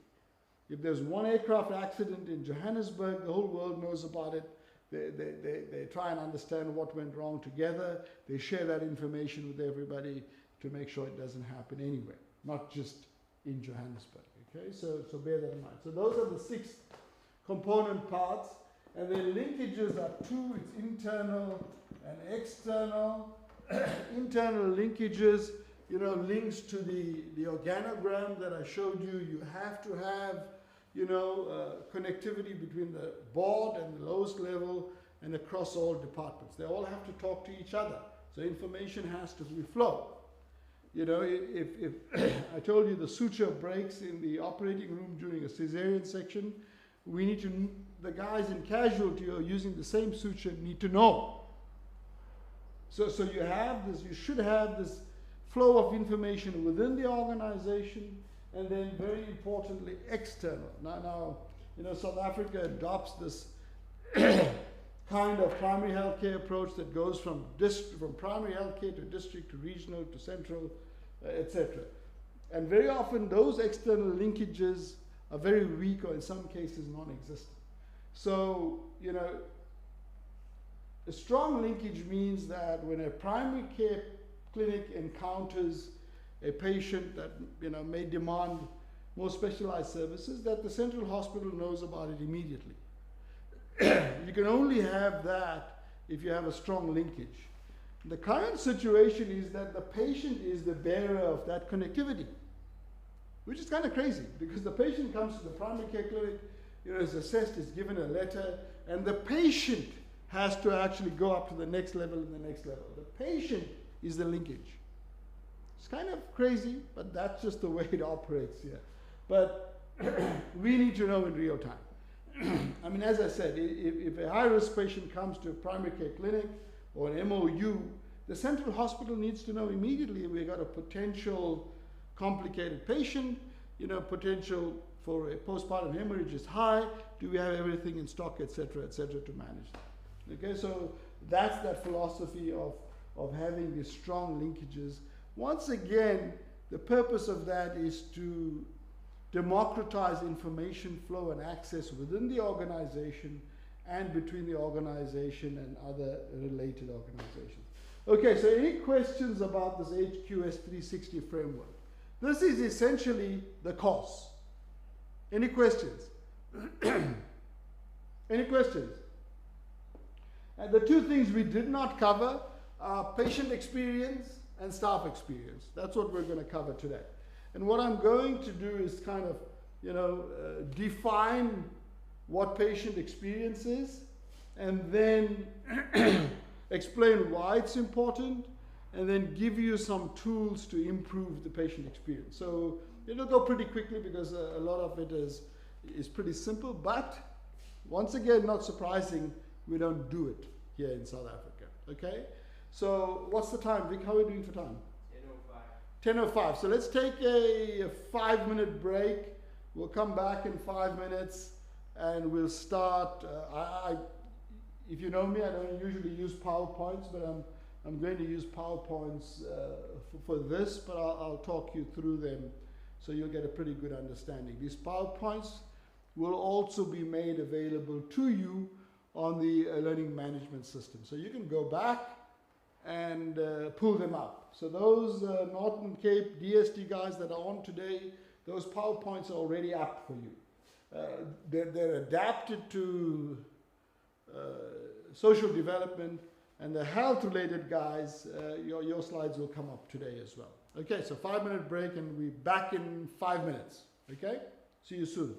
If there's one aircraft accident in Johannesburg, the whole world knows about it. They try and understand what went wrong together. They share that information with everybody to make sure it doesn't happen anywhere, not just in Johannesburg. Okay, so bear that in mind. So those are the 6 component parts, and their linkages are 2. It's internal and external. Internal linkages links to the organogram that I showed you. You have to have, connectivity between the board and the lowest level and across all departments. They all have to talk to each other. So information has to flow. If I told you the suture breaks in the operating room during a cesarean section, the guys in casualty who are using the same suture need to know. So you should have this flow of information within the organization, and then very importantly, external. Now, South Africa adopts this kind of primary healthcare approach that goes from primary healthcare to district to regional to central, etc. And very often those external linkages are very weak or in some cases non-existent. So, a strong linkage means that when a primary care clinic encounters a patient that may demand more specialized services, that the central hospital knows about it immediately. You can only have that if you have a strong linkage. The current situation is that the patient is the bearer of that connectivity, which is kind of crazy because the patient comes to the primary care clinic, is assessed, is given a letter, and the patient has to actually go up to the next level and the next level. The patient is the linkage. It's kind of crazy, but that's just the way it operates here. But we need to know in real time. I mean, as I said, if a high-risk patient comes to a primary care clinic or an MOU, the central hospital needs to know immediately we've got a potential complicated patient, potential for a postpartum hemorrhage is high, do we have everything in stock, etc., to manage that. Okay, so that's that philosophy of having these strong linkages. Once again, the purpose of that is to democratize information flow and access within the organization and between the organization and other related organizations. Okay, so any questions about this HQS 360 framework? This is essentially the course. Any questions? Any questions? And the two things we did not cover are patient experience and staff experience. That's what we're going to cover today. And what I'm going to do is kind of, define what patient experience is, and then explain why it's important, and then give you some tools to improve the patient experience. So it'll go pretty quickly because a lot of it is pretty simple, but once again, not surprising, we don't do it here in South Africa, okay? So what's the time, Vic? How are we doing for time? 10:05. So let's take a 5-minute break. We'll come back in 5 minutes and we'll start. If you know me, I don't usually use PowerPoints, but I'm going to use PowerPoints for this, but I'll talk you through them so you'll get a pretty good understanding. These PowerPoints will also be made available to you on the learning management system. So you can go back and pull them up. So those Northern Cape DST guys that are on today, those PowerPoints are already up for you. They're adapted to social development, and the health-related guys, your slides will come up today as well. Okay, so 5-minute break, and we'll be back in 5 minutes. Okay, see you soon.